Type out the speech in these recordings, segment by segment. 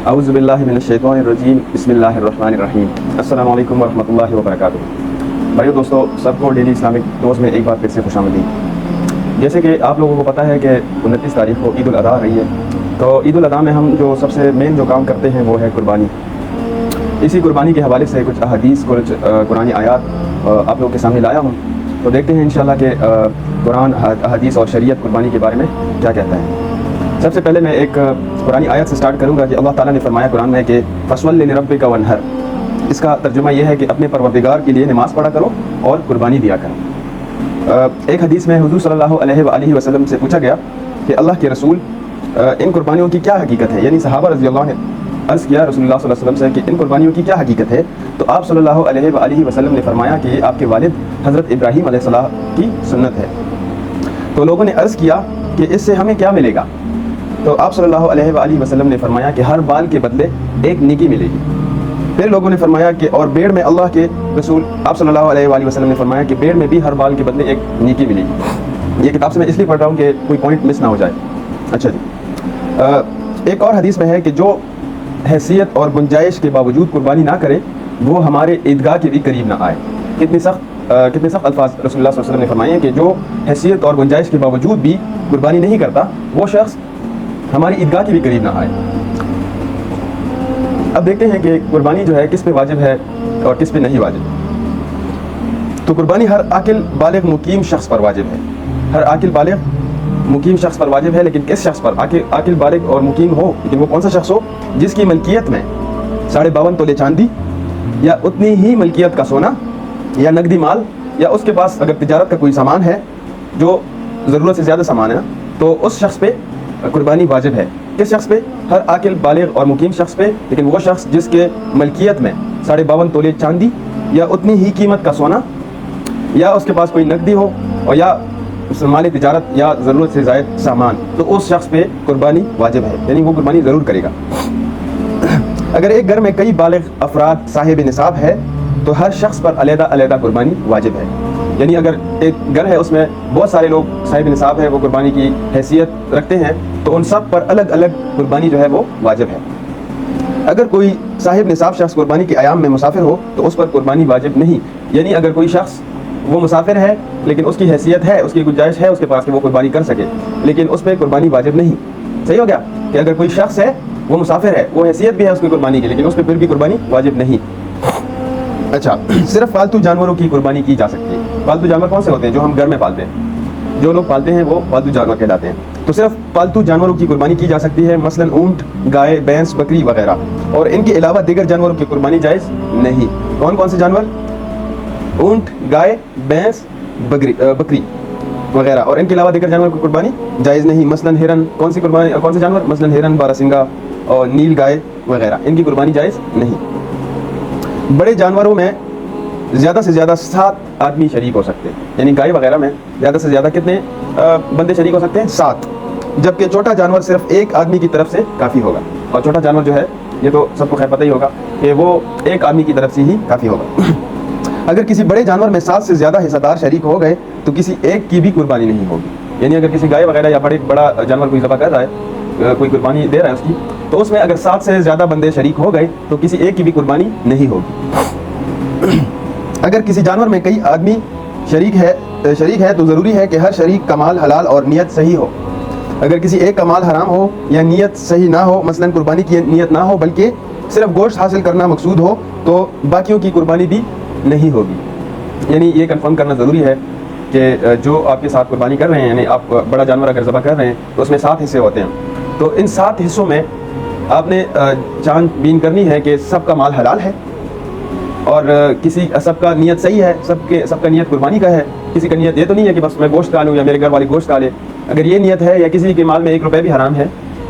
اعوذ باللہ من الشیطان الرجیم بسم اللہ الرحمن الرحیم السلام علیکم ورحمۃ اللہ وبرکاتہ۔ بھائیو دوستو، سب کو ڈیلی اسلامک ڈوز میں ایک بار پھر سے خوش آمدید۔ جیسے کہ آپ لوگوں کو پتہ ہے کہ 29 تاریخ کو عید الاضحیٰ رہی ہے، تو عید الاضحیٰ میں ہم جو سب سے مین جو کام کرتے ہیں وہ ہے قربانی۔ اسی قربانی کے حوالے سے کچھ احادیث، کچھ قرآنی آیات آپ لوگوں کے سامنے لایا ہوں، تو دیکھتے ہیں انشاءاللہ کہ قرآن، احادیث اور شریعت قربانی کے بارے میں کیا کہتا ہے۔ سب سے پہلے میں ایک قرآنی آیت سے سٹارٹ کروں گا کہ اللہ تعالیٰ نے فرمایا قرآن میں کہ فَصَلِّ لِرَبِّكَ وَانْحَرْ۔ اس کا ترجمہ یہ ہے کہ اپنے پروردگار کے لیے نماز پڑھا کرو اور قربانی دیا کرو۔ ایک حدیث میں حضور صلی اللہ علیہ وآلہ وسلم سے پوچھا گیا کہ اللہ کے رسول، ان قربانیوں کی کیا حقیقت ہے؟ یعنی صحابہ رضی اللہ نے عرض کیا رسول اللہ صلی اللہ علیہ وسلم سے کہ ان قربانیوں کی کیا حقیقت ہے؟ تو آپ صلی اللہ علیہ وآلہ وسلم نے فرمایا کہ یہ آپ کے والد حضرت ابراہیم علیہ السلام کی سنت ہے۔ تو لوگوں نے عرض کیا کہ اس سے ہمیں کیا ملے گا؟ تو آپ صلی اللہ علیہ وآلہ وسلم نے فرمایا کہ ہر بال کے بدلے ایک نیکی ملے گی۔ پھر لوگوں نے فرمایا کہ اور بیڑ میں، اللہ کے رسول آپ صلی اللہ علیہ وآلہ وسلم نے فرمایا کہ بیڑ میں بھی ہر بال کے بدلے ایک نیکی ملے گی۔ یہ کتاب سے میں اس لیے پڑھ رہا ہوں کہ کوئی پوائنٹ مس نہ ہو جائے۔ اچھا جی، ایک اور حدیث میں ہے کہ جو حیثیت اور گنجائش کے باوجود قربانی نہ کرے وہ ہمارے عیدگاہ کے بھی قریب نہ آئے۔ کتنے سخت الفاظ رسول اللہ صلی اللہ علیہ وسلم نے فرمائے ہیں کہ جو حیثیت اور گنجائش کے باوجود بھی قربانی نہیں کرتا وہ شخص ہماری عیدگاہ کے بھی قریب نہ آئے۔ اب دیکھتے ہیں کہ قربانی جو ہے کس پہ واجب ہے اور کس پہ نہیں واجب۔ تو قربانی ہر عاقل بالغ مقیم شخص پر واجب ہے۔ ہر عاقل بالغ مقیم شخص پر واجب ہے، لیکن کس شخص پر؟ عاقل بالغ اور مقیم ہو، لیکن وہ کون سا شخص ہو؟ جس کی ملکیت میں 52.5 تولے چاندی یا اتنی ہی ملکیت کا سونا یا نقدی مال، یا اس کے پاس اگر تجارت کا کوئی سامان ہے جو ضرورت سے زیادہ سامان ہے تو اس شخص پہ قربانی واجب ہے۔ کس شخص پہ؟ ہر عاقل بالغ اور مقیم شخص پہ، لیکن وہ شخص جس کے ملکیت میں 52.5 تولے چاندی یا اتنی ہی قیمت کا سونا یا اس کے پاس کوئی نقدی ہو اور یا مال تجارت یا ضرورت سے زائد سامان، تو اس شخص پہ قربانی واجب ہے، یعنی وہ قربانی ضرور کرے گا۔ اگر ایک گھر میں کئی بالغ افراد صاحب نصاب ہے تو ہر شخص پر علیحدہ علیحدہ قربانی واجب ہے۔ یعنی اگر ایک گھر ہے اس میں بہت سارے لوگ صاحب نصاب ہے، وہ قربانی کی حیثیت رکھتے ہیں، تو ان سب پر الگ الگ قربانی جو ہے وہ واجب ہے۔ اگر کوئی صاحب نصاب شخص قربانی کے ایام میں مسافر ہو تو اس پر قربانی واجب نہیں۔ یعنی اگر کوئی شخص وہ مسافر ہے لیکن اس کی حیثیت ہے، اس کی گنجائش ہے اس کے پاس کہ وہ قربانی کر سکے، لیکن اس پہ قربانی واجب نہیں۔ صحیح ہو گیا کہ اگر کوئی شخص ہے وہ مسافر ہے، وہ حیثیت بھی ہے اس کی قربانی کی، لیکن اس پہ پھر بھی قربانی واجب نہیں۔ اچھا، صرف پالتو جانوروں کی قربانی کی جا سکتی ہے۔ پالتو جانور کون سے ہوتے ہیں؟ جو ہم گھر میں پالتے ہیں، جو لوگ پالتے ہیں وہ پالتو جانور کہلاتے ہیں۔ تو صرف پالتو جانوروں کی قربانی کی جا سکتی ہے، مثلاً اونٹ، گائے، بھینس، بکری وغیرہ، اور ان کے علاوہ دیگر جانوروں کی قربانی جائز نہیں۔ کون کون سے جانور؟ اونٹ، گائے، بھینس، بکری وغیرہ، اور ان کے علاوہ دیگر جانوروں کی قربانی جائز نہیں۔ مثلاً ہرن، کون سے جانور؟ مثلاً ہرن، باراسنگا اور نیل گائے وغیرہ، ان کی قربانی جائز نہیں۔ بڑے جانوروں میں زیادہ سے زیادہ 7 آدمی شریک ہو سکتے ہیں، یعنی گائے وغیرہ میں زیادہ سے زیادہ کتنے بندے شریک ہو سکتے ہیں؟ 7۔ جبکہ چھوٹا جانور صرف ایک آدمی کی طرف سے کافی ہوگا، اور چھوٹا جانور جو ہے یہ تو سب کو خیر پتہ ہی ہوگا کہ وہ ایک آدمی کی طرف سے ہی کافی ہوگا۔ اگر کسی بڑے جانور میں 7 سے زیادہ حصہ دار شریک ہو گئے تو کسی ایک کی بھی قربانی نہیں ہوگی۔ یعنی اگر کسی گائے وغیرہ یا بڑا جانور کوئی ذبح کر رہا ہے، کوئی قربانی دے رہا ہے اس کی، تو اس میں اگر 7 سے زیادہ بندے شریک ہو گئے تو کسی ایک کی بھی قربانی نہیں ہوگی۔ اگر کسی جانور میں کئی آدمی شریک ہے تو ضروری ہے کہ ہر شریک کا مال حلال اور نیت صحیح ہو۔ اگر کسی ایک کا مال حرام ہو یا نیت صحیح نہ ہو، مثلاً قربانی کی نیت نہ ہو بلکہ صرف گوشت حاصل کرنا مقصود ہو، تو باقیوں کی قربانی بھی نہیں ہوگی۔ یعنی یہ کنفرم کرنا ضروری ہے کہ جو آپ کے ساتھ قربانی کر رہے ہیں، یعنی آپ بڑا جانور اگر ذبح کر رہے ہیں تو اس میں 7 حصے ہوتے ہیں، تو ان 7 حصوں میں آپ نے جان بین کرنی ہے کہ سب کا مال حلال ہے، اور سب کا نیت صحیح ہے، سب کا نیت قربانی کا ہے۔ کسی کا نیت یہ تو نہیں ہے کہ بس میں گوشت کھا لوں یا میرے گھر والے گوشت کھا لے۔ اگر یہ نیت ہے یا کسی کے مال میں 1 روپے بھی حرام ہے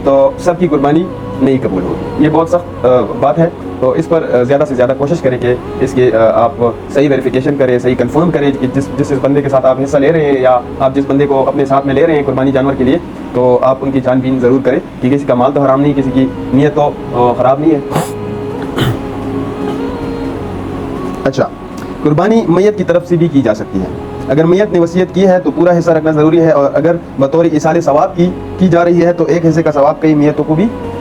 تو سب کی قربانی نہیں قبول ہوگی۔ یہ بہت سخت بات ہے، تو اس پر زیادہ سے زیادہ کوشش کریں کہ اس کی آپ صحیح ویریفیکیشن کریں، صحیح کنفرم کریں کہ جس بندے کے ساتھ آپ حصہ لے رہے ہیں یا آپ جس بندے کو اپنے ساتھ میں لے رہے ہیں قربانی جانور کے لیے، تو آپ ان کی جان بین ضرور کریں کہ کسی کا مال تو حرام نہیں، کسی کی نیت تو خراب نہیں ہے۔ اچھا، قربانی میت کی طرف سے بھی کی جا سکتی ہے۔ اگر میت نے وصیت کی ہے تو پورا حصہ رکھنا ضروری ہے، اور اگر بطور ایصال ثواب کی جا رہی ہے تو ایک حصے کا ثواب کئی میتوں کو بھی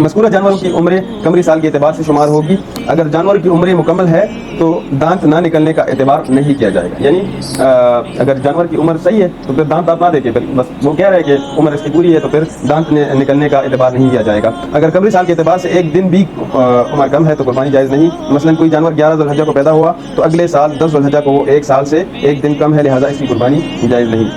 مذکورہ جانوروں کی عمریں قمری سال کے اعتبار سے شمار ہوگی. اگر جانور کی عمریں مکمل ہے تو دانت نہ نکلنے کا اعتبار نہیں کیا جائے گا. یعنی اگر جانور کی عمر صحیح ہے تو پھر دانت آپ نہ دیکھیں, بس وہ کہہ رہے ہیں کہ عمر اس کی پوری ہے تو پھر دانت نکلنے کا اعتبار نہیں کیا جائے گا. اگر قمری سال کے اعتبار سے ایک دن بھی عمر کم ہے تو قربانی جائز نہیں. مثلا کوئی جانور 11 ذو الحجہ کو پیدا ہوا تو اگلے سال 10 ذو الحجہ کو وہ ایک سال سے ایک دن کم ہے, لہٰذا اس کی قربانی جائز نہیں.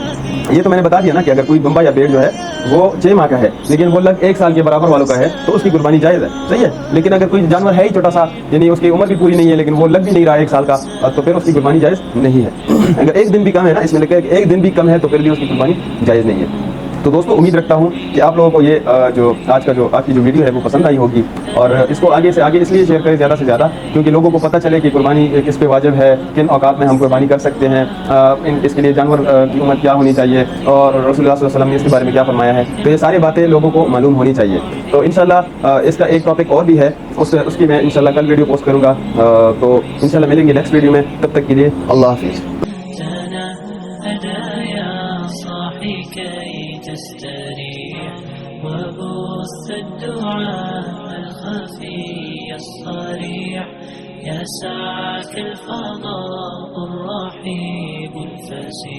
یہ تو میں نے بتا دیا نا کہ اگر کوئی بمبا یا بیڑ جو ہے وہ 6 ماہ کا ہے لیکن وہ لگ 1 سال کے برابر والوں کا ہے تو اس کی قربانی جائز ہے, صحیح ہے. لیکن اگر کوئی جانور ہے ہی چھوٹا سا, یعنی اس کی عمر بھی پوری نہیں ہے لیکن وہ لگ بھی نہیں رہا 1 سال کا, تو پھر اس کی قربانی جائز نہیں ہے. اگر ایک دن بھی کم ہے نا, اس میں لکھا ہے کہ ایک دن بھی کم ہے تو پھر بھی اس کی قربانی جائز نہیں ہے. تو دوستو امید رکھتا ہوں کہ آپ لوگوں کو یہ جو آج کی جو ویڈیو ہے وہ پسند آئی ہوگی, اور اس کو آگے سے آگے اس لیے شیئر کریں زیادہ سے زیادہ کیونکہ لوگوں کو پتہ چلے کہ قربانی کس پہ واجب ہے, کن اوقات میں ہم قربانی کر سکتے ہیں, اس کے لیے جانور کی عمر کیا ہونی چاہیے اور رسول اللہ صلی اللہ علیہ وسلم نے اس کے بارے میں کیا فرمایا ہے. تو یہ ساری باتیں لوگوں کو معلوم ہونی چاہیے. تو انشاءاللہ اس کا ایک ٹاپک اور بھی ہے, اس کی میں انشاءاللہ کل ویڈیو پوسٹ کروں گا. تو انشاءاللہ ملیں گے نیکسٹ ویڈیو میں, تب تک کے لیے اللہ حافظ. وبث الدعاء الخفي الصريح يسعك الفضاء الرحيب الفسيح.